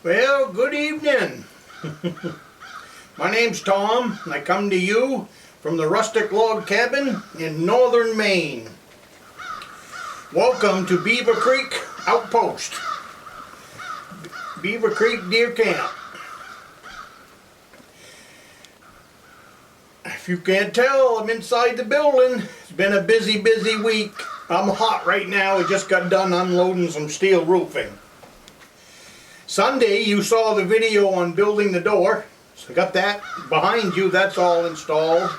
Well, good evening. My name's Tom, and I come to you from the Rustic log cabin in Northern Maine. Welcome to Beaver Creek Outpost, Beaver Creek Deer Camp. If you can't tell, I'm inside the building. It's been a busy week. I'm hot right now. I just got done unloading some steel roofing. Sunday, you saw the video on building the door. So I got that behind you. That's all installed.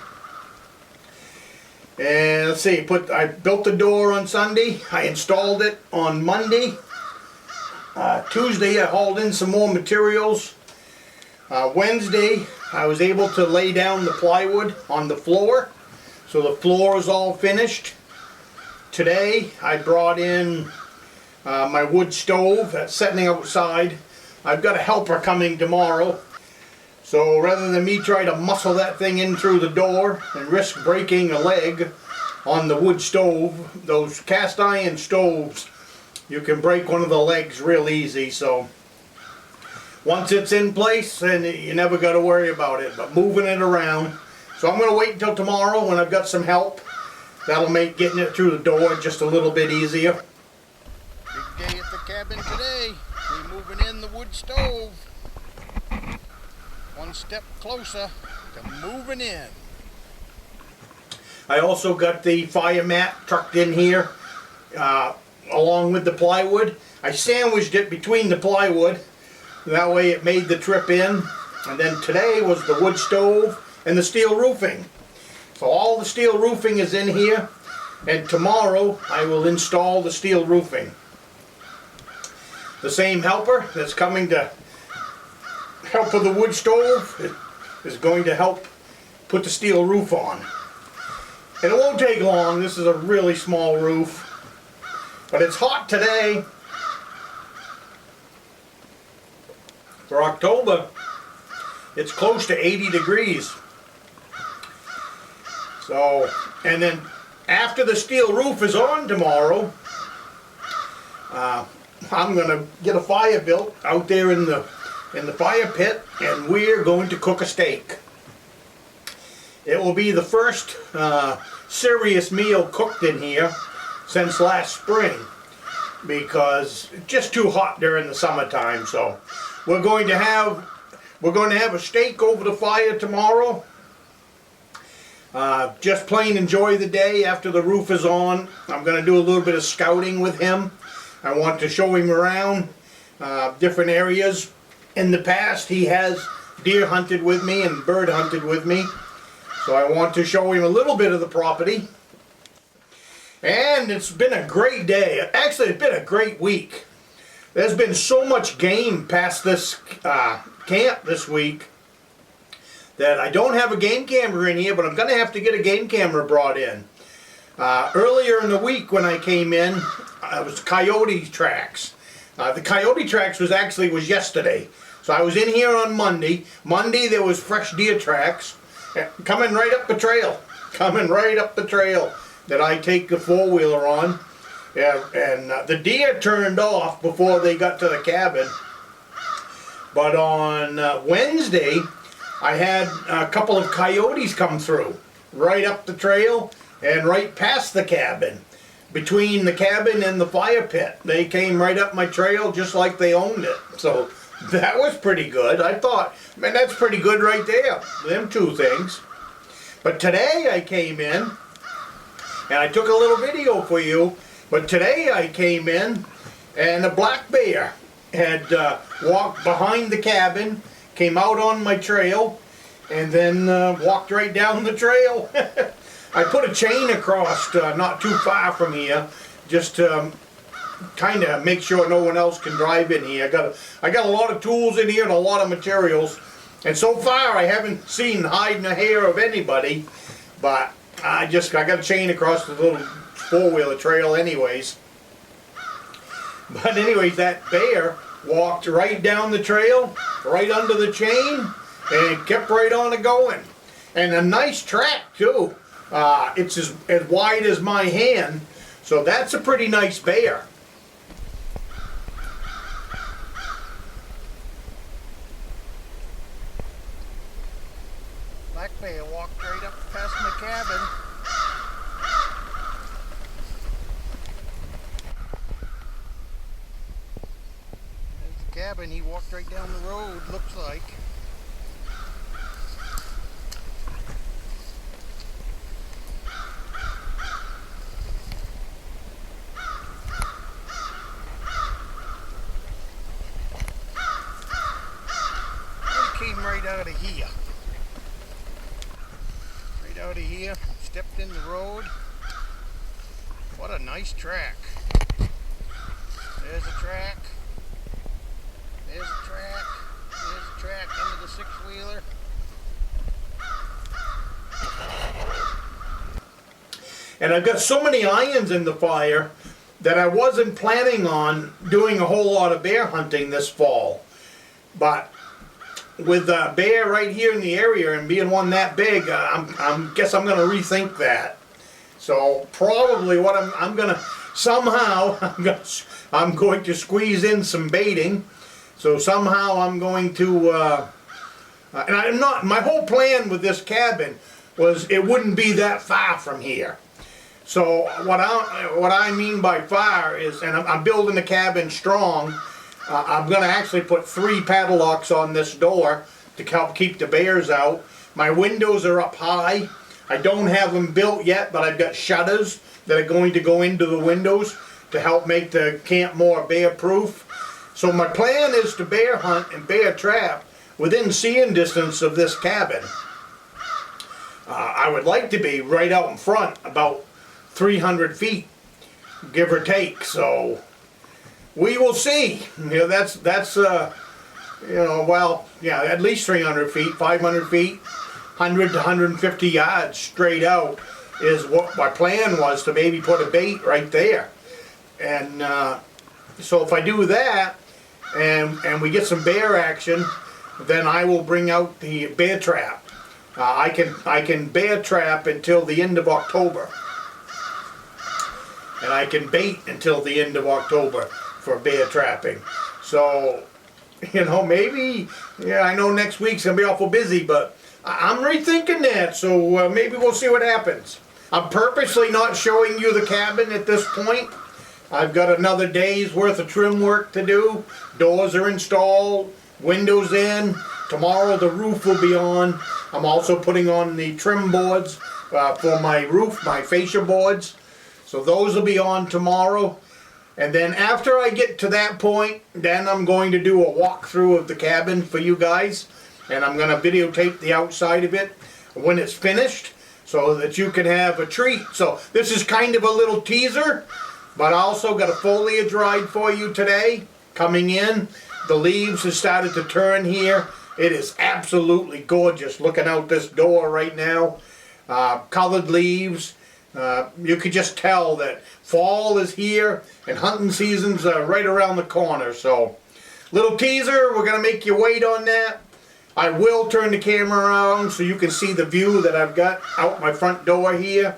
And let's see, I built the door on Sunday. I installed it on Monday. Tuesday, I hauled in some more materials. Wednesday, I was able to lay down the plywood on the floor. So the floor is all finished. Today, I brought in my wood stove that's sitting outside. I've got a helper coming tomorrow. So rather than me try to muscle that thing in through the door and risk breaking a leg on the wood stove, those cast iron stoves, you can break one of the legs real easy. So once it's in place, then you never got to worry about it. But moving it around. So I'm going to wait until tomorrow when I've got some help. That'll make getting it through the door just a little bit easier. Big day at the cabin today. We're moving in the wood stove. One step closer to moving in. I also got the fire mat tucked in here along with the plywood. I sandwiched it between the plywood. That way it made the trip in. And then today was the wood stove and the steel roofing. So all the steel roofing is in here, and tomorrow I will install the steel roofing. The same helper that's coming to help with the wood stove is going to help put the steel roof on. And it won't take long. This is a really small roof, but it's hot today. For October, it's close to 80 degrees. So, and then after the steel roof is on tomorrow, I'm going to get a fire built out there in the fire pit, and we're going to cook a steak. It will be the first serious meal cooked in here since last spring, because it's just too hot during the summertime. So we're going to have a steak over the fire tomorrow. Just plain enjoy the day after the roof is on. I'm going to do a little bit of scouting with him. I want to show him around different areas. In the past, he has deer hunted with me and bird hunted with me. So I want to show him a little bit of the property. And it's been a great day. Actually, it's been a great week. There's been so much game past this camp this week that I don't have a game camera in here, but I'm going to have to get a game camera brought in. Earlier in the week when I came in, it was coyote tracks. The coyote tracks was yesterday. So I was in here on Monday. Monday there was fresh deer tracks coming right up the trail. Coming right up the trail that I take the four-wheeler on. Yeah, and the deer turned off before they got to the cabin. But on Wednesday, I had a couple of coyotes come through, right up the trail and right past the cabin. Between the cabin and the fire pit. They came right up my trail just like they owned it. So that was pretty good. I thought, man, that's pretty good right there. Them two things. But today I came in, and I took a little video for you, but today I came in and a black bear had walked behind the cabin, came out on my trail, and then walked right down the trail. I put a chain across not too far from here, just to kind of make sure no one else can drive in here. I got a lot of tools in here and a lot of materials, and so far I haven't seen hide nor hair of anybody. But I got a chain across the little four-wheeler trail, anyways. But anyways, that bear walked right down the trail, right under the chain, and kept right on going. And a nice track too. It's as wide as my hand, so that's a pretty nice bear. bear walked right up past my cabin. There's the cabin. He walked right down the road, looks like. Right out of here. Right out of here. Stepped in the road. What a nice track. There's a track. There's a track. There's a track under the six-wheeler. And I've got so many irons in the fire that I wasn't planning on doing a whole lot of bear hunting this fall. But with a bear right here in the area and being one that big, guess I'm going to rethink that. So probably what I'm going to somehow I'm going to squeeze in some baiting. So somehow I'm going to and I'm not. My whole plan with this cabin was it wouldn't be that far from here. So what I mean by far is, and I'm building the cabin strong. I'm going to actually put 3 padlocks on this door to help keep the bears out. My windows are up high. I don't have them built yet, but I've got shutters that are going to go into the windows to help make the camp more bear proof. So my plan is to bear hunt and bear trap within seeing distance of this cabin. I would like to be right out in front, about 300 feet, give or take. So we will see. You know, that's you know, well, yeah, at least 300 feet, 500 feet, 100 to 150 yards straight out is what my plan was, to maybe put a bait right there. And so if I do that and we get some bear action, then I will bring out the bear trap. I can bear trap until the end of October. And I can bait until the end of October for bear trapping. So, you know, maybe, yeah, I know next week's gonna be awful busy, but I'm rethinking that, so maybe we'll see what happens. I'm purposely not showing you the cabin at this point. I've got another day's worth of trim work to do. Doors are installed, windows in. Tomorrow the roof will be on. I'm also putting on the trim boards for my roof, my fascia boards. So those will be on tomorrow. And then after I get to that point, then I'm going to do a walkthrough of the cabin for you guys. And I'm going to videotape the outside of it when it's finished so that you can have a treat. So this is kind of a little teaser, but I also got a foliage ride for you today coming in. The leaves have started to turn here. It is absolutely gorgeous looking out this door right now. Colored leaves. You could just tell that fall is here and hunting season's right around the corner. So, little teaser, we're going to make you wait on that. I will turn the camera around so you can see the view that I've got out my front door here.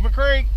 Beaver Creek.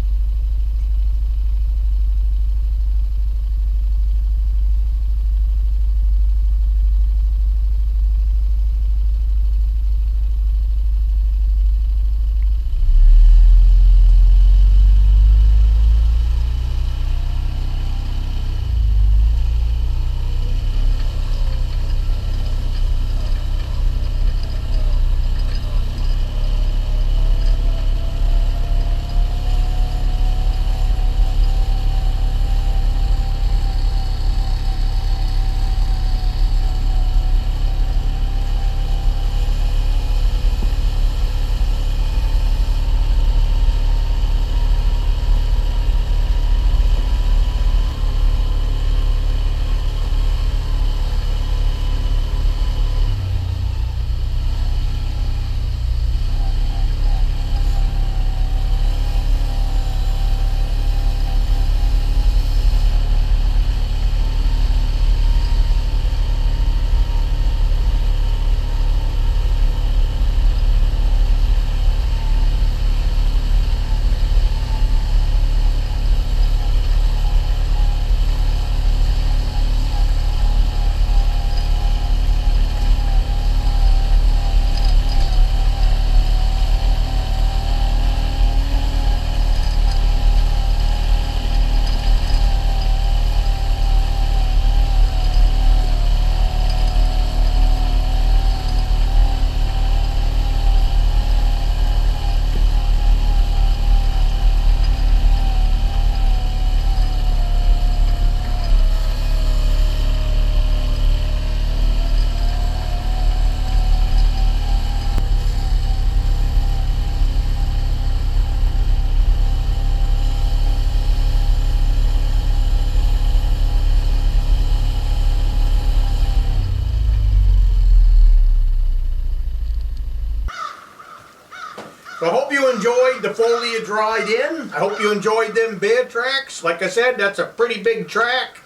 So I hope you enjoyed the foliage ride in. I hope you enjoyed them bear tracks. Like I said, that's a pretty big track.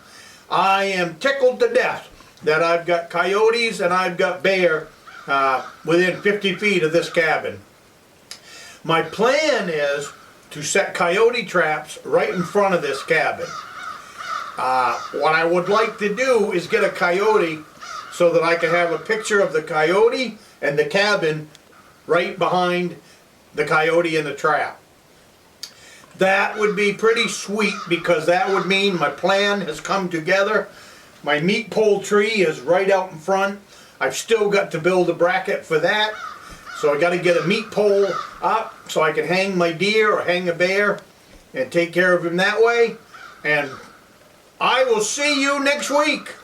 I am tickled to death that I've got coyotes and I've got bear within 50 feet of this cabin. My plan is to set coyote traps right in front of this cabin. What I would like to do is get a coyote so that I can have a picture of the coyote and the cabin right behind the coyote in the trap. That would be pretty sweet because that would mean my plan has come together. My meat pole tree is right out in front. I've still got to build a bracket for that. So I got to get a meat pole up so I can hang my deer or hang a bear and take care of him that way. And I will see you next week.